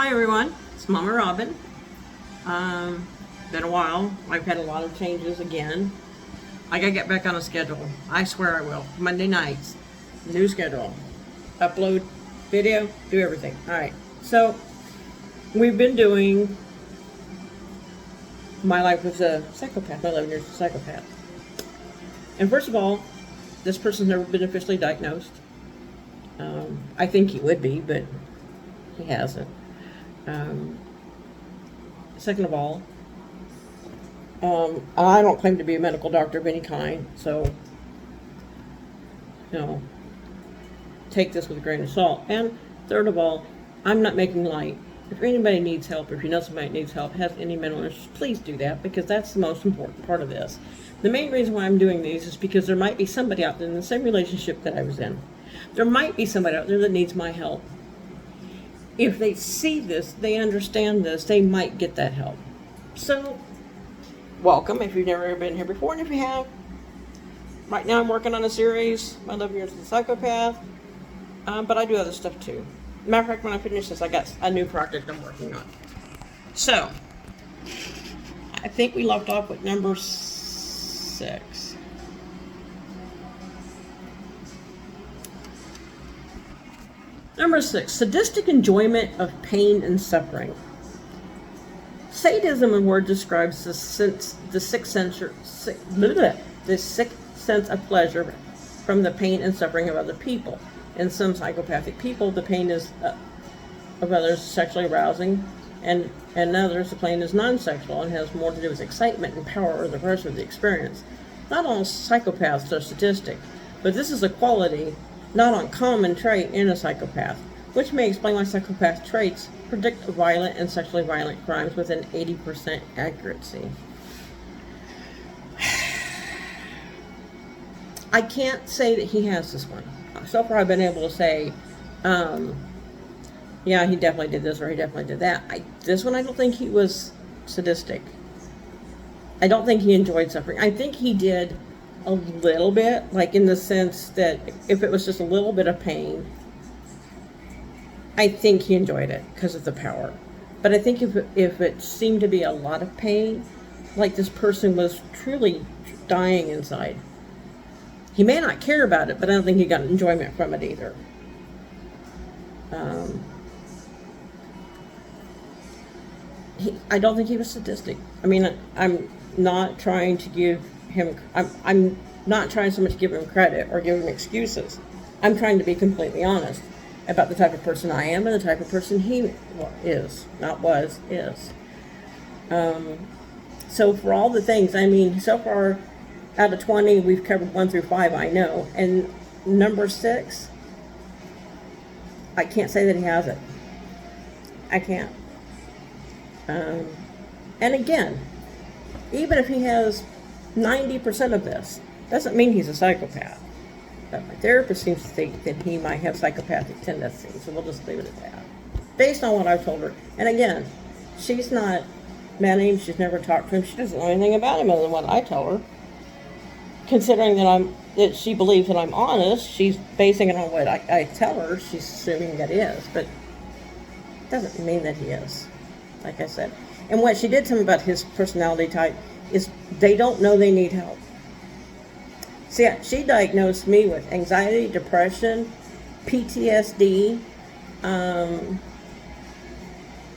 Hi everyone, it's Mama Robin. Been a while. I've had a lot of changes again. I gotta get back on a schedule. I swear I will. Monday nights, new schedule. Upload video, do everything. Alright, so we've been doing my life with a psychopath, my 11 years of psychopath. And first of all, this person's never been officially diagnosed. I think he would be, but he hasn't. Second of all, I don't claim to be a medical doctor of any kind, so, take this with a grain of salt. And third of all, I'm not making light. If anybody needs help, or if you know somebody needs help, has any mental issues, please do that, because that's the most important part of this. The main reason why I'm doing these is because there might be somebody out there in the same relationship that I was in. There might be somebody out there that needs my help. If they see this, they understand this, they might get that help. So, welcome if you've never been here before, and if you have. Right now I'm working on a series, my 11 years as a psychopath, but I do other stuff too. Matter of fact, when I finish this, I got a new project I'm working on. So, I think we left off with number 6. Number 6, sadistic enjoyment of pain and suffering. Sadism, in word, describes the sixth sense of pleasure from the pain and suffering of other people. In some psychopathic people, the pain is of others sexually arousing, and in others, the pain is non-sexual and has more to do with excitement and power or the rush of the experience. Not all psychopaths are sadistic, but this is a quality, not a common trait in a psychopath, which may explain why psychopath traits predict violent and sexually violent crimes with an 80% accuracy. I can't say that he has this one. So far I've been able to say, yeah, he definitely did this or he definitely did that. This one I don't think he was sadistic. I don't think he enjoyed suffering. I think he did a little bit, like in the sense that if it was just a little bit of pain, I think he enjoyed it because of the power. But I think if it seemed to be a lot of pain, like this person was truly dying inside, he may not care about it, but I don't think he got enjoyment from it either. I don't think he was sadistic. I mean, I'm not trying to give him, I'm not trying so much to give him credit or give him excuses. I'm trying to be completely honest about the type of person I am and the type of person he is, not was, is. So for all the things, I mean, so far out of 20, we've covered 1 through 5, I know. And number 6, I can't say that he has it. I can't. And again, even if he has 90% of this, doesn't mean he's a psychopath. But my therapist seems to think that he might have psychopathic tendencies, so we'll just leave it at that. Based on what I've told her. And again, she's not met him, she's never talked to him, she doesn't know anything about him other than what I tell her. Considering that she believes that I'm honest, she's basing it on what I tell her, she's assuming that is, but it doesn't mean that he is, like I said. And what she did tell me about his personality type is they don't know they need help. See, she diagnosed me with anxiety, depression, PTSD,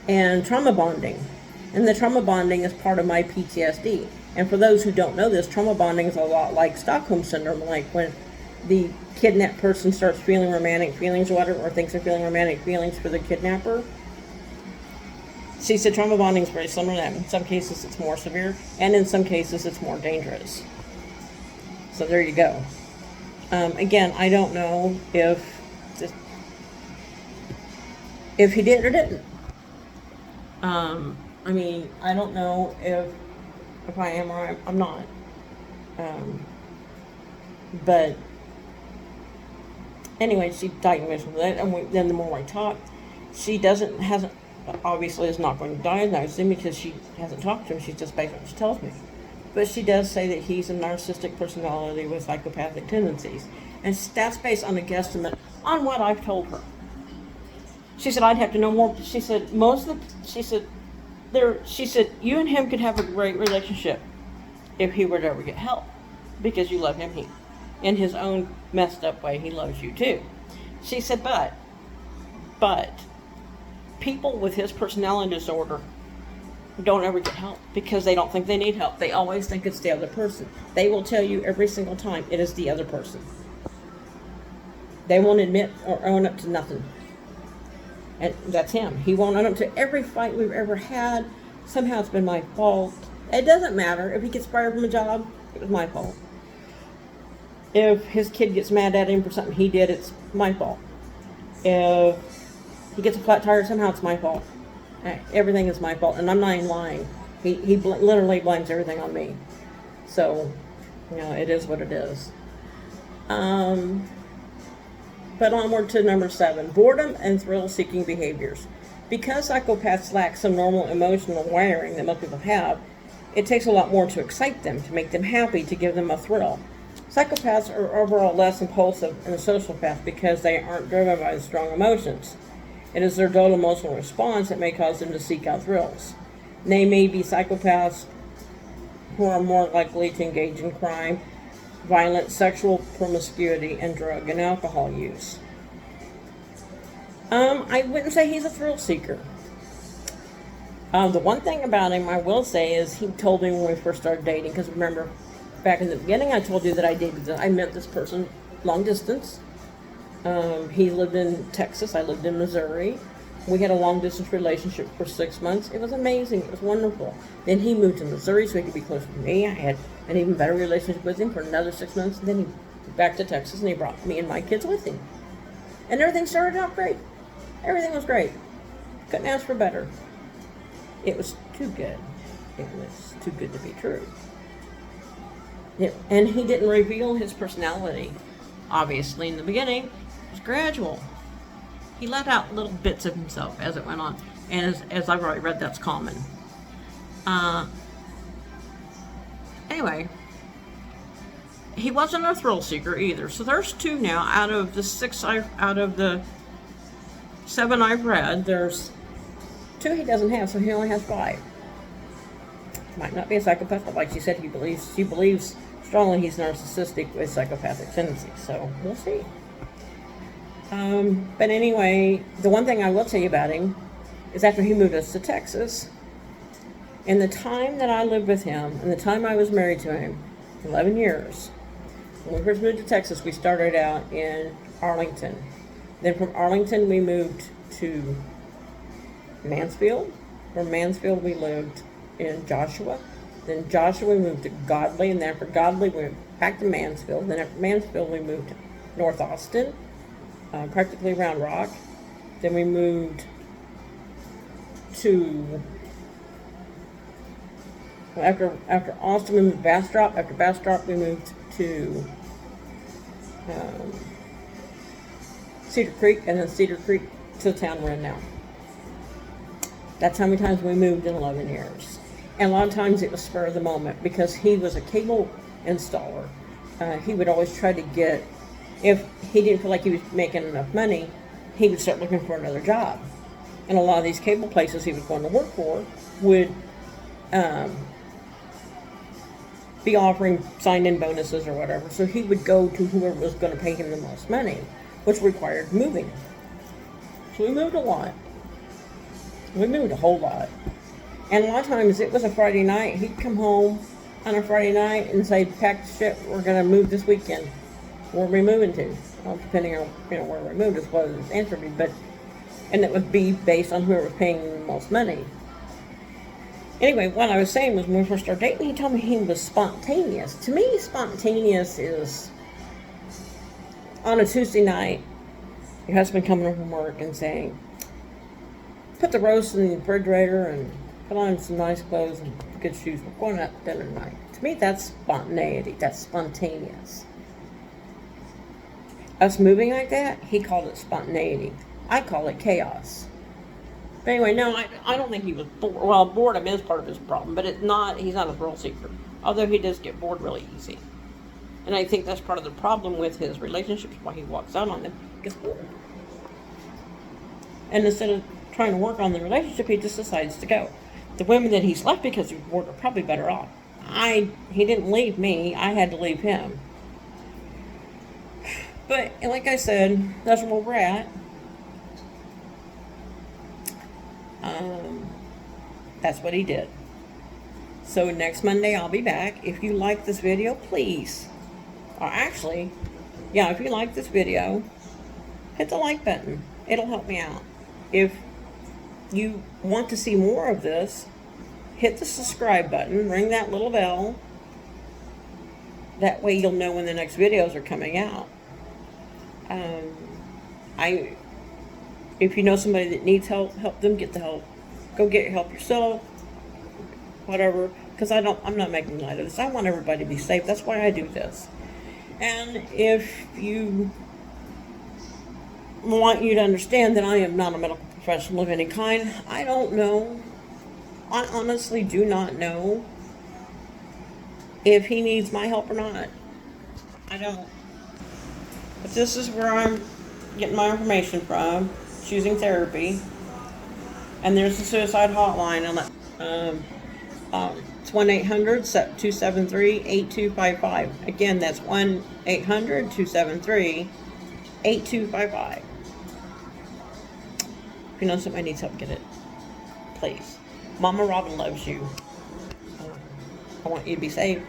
and trauma bonding. And the trauma bonding is part of my PTSD. And for those who don't know this, trauma bonding is a lot like Stockholm Syndrome, like when the kidnapped person starts feeling romantic feelings or whatever, or thinks they're feeling romantic feelings for the kidnapper. She said trauma bonding is very similar to that. In some cases it's more severe, and in some cases it's more dangerous. So there you go. Again, I don't know if he did or didn't. I mean, I don't know if I am or I'm not. But anyway, she diagnosed with it, and then the more I talk, she obviously is not going to diagnose him because she hasn't talked to him. She's just based on what she tells me. But she does say that he's a narcissistic personality with psychopathic tendencies. And that's based on a guesstimate on what I've told her. She said, I'd have to know more. She said, she said, you and him could have a great relationship if he were to ever get help, because you love him. He, in his own messed up way, he loves you too. She said, but people with his personality disorder don't ever get help because they don't think they need help. They always think it's the other person. They will tell you every single time it is the other person. They won't admit or own up to nothing. And that's him. He won't own up to every fight we've ever had. Somehow it's been my fault. It doesn't matter. If he gets fired from a job, it was my fault. If his kid gets mad at him for something he did, it's my fault. If he gets a flat tire, somehow it's my fault. Everything is my fault, and I'm not even lying. He literally blames everything on me. So, you know, it is what it is. But onward to number 7, boredom and thrill-seeking behaviors. Because psychopaths lack some normal emotional wiring that most people have, it takes a lot more to excite them, to make them happy, to give them a thrill. Psychopaths are overall less impulsive than a sociopath because they aren't driven by strong emotions. It is their dull emotional response that may cause them to seek out thrills. They may be psychopaths who are more likely to engage in crime, violence, sexual promiscuity, and drug and alcohol use. I wouldn't say he's a thrill seeker. The one thing about him I will say is he told me when we first started dating, because remember, back in the beginning I told you that I met this person long distance. He lived in Texas, I lived in Missouri. We had a long distance relationship for 6 months. It was amazing, it was wonderful. Then he moved to Missouri so he could be closer to me. I had an even better relationship with him for another 6 months. And then he went back to Texas and he brought me and my kids with him. And everything started out great. Everything was great. Couldn't ask for better. It was too good. It was too good to be true. And he didn't reveal his personality, obviously, in the beginning. It was gradual. He let out little bits of himself as it went on. And as I've already read, that's common. Anyway, he wasn't a thrill seeker either. So there's 2 now out of the 7 I've read. There's 2 he doesn't have, so he only has 5. Might not be a psychopath, but like she said, she believes strongly he's narcissistic with psychopathic tendencies. So we'll see. But anyway, the one thing I will tell you about him is after he moved us to Texas, in the time that I lived with him, and the time I was married to him, 11 years, when we first moved to Texas, we started out in Arlington. Then from Arlington, we moved to Mansfield. From Mansfield, we lived in Joshua. Then Joshua, we moved to Godley. And then after Godley, we went back to Mansfield. Then after Mansfield, we moved to North Austin, practically Round Rock. Then we moved to, after Austin, we moved to Bastrop. After Bastrop, we moved to Cedar Creek, and then Cedar Creek to the town we're in now. That's how many times we moved in 11 years. And a lot of times it was spur of the moment because he was a cable installer. He would always try to get, if he didn't feel like he was making enough money, he would start looking for another job. And a lot of these cable places he was going to work for would be offering sign-in bonuses or whatever. So he would go to whoever was going to pay him the most money, which required moving. So we moved a lot. We moved a whole lot. And a lot of times it was a Friday night. He'd come home on a Friday night and say, pack the shit, we're going to move this weekend. Where are we moving to? Well, depending on where we moved is what his answer would be. And it would be based on whoever was paying the most money. Anyway, what I was saying was when we first started dating, he told me he was spontaneous. To me, spontaneous is on a Tuesday night, your husband coming home from work and saying, put the roast in the refrigerator and put on some nice clothes and good shoes. We're going out to dinner tonight. To me, that's spontaneity. That's spontaneous. Us moving like that, he called it spontaneity. I call it chaos. But anyway, no, I don't think he was bored. Well, boredom is part of his problem, but he's not a thrill seeker. Although he does get bored really easy. And I think that's part of the problem with his relationships, why he walks out on them. He gets bored. And instead of trying to work on the relationship, he just decides to go. The women that he's left because he worked are probably better off. He didn't leave me. I had to leave him. But like I said, that's where we're at. That's what he did. So next Monday I'll be back. If you like this video, please, or actually, yeah, if you like this video, hit the like button. It'll help me out. If you want to see more of this, hit the subscribe button, ring that little bell. That way you'll know when the next videos are coming out. If you know somebody that needs help, help them get the help. Go get help yourself, whatever, because I'm not making light of this. I want everybody to be safe. That's why I do this. And if you want you to understand that I am not a medical professional of any kind, I don't know. I honestly do not know if he needs my help or not. I don't. But this is where I'm getting my information from, choosing therapy. And there's the suicide hotline. It's 1-800-273-8255. Again, that's 1-800-273-8255. If you know somebody needs help, get it. Please. Mama Robin loves you. I want you to be safe.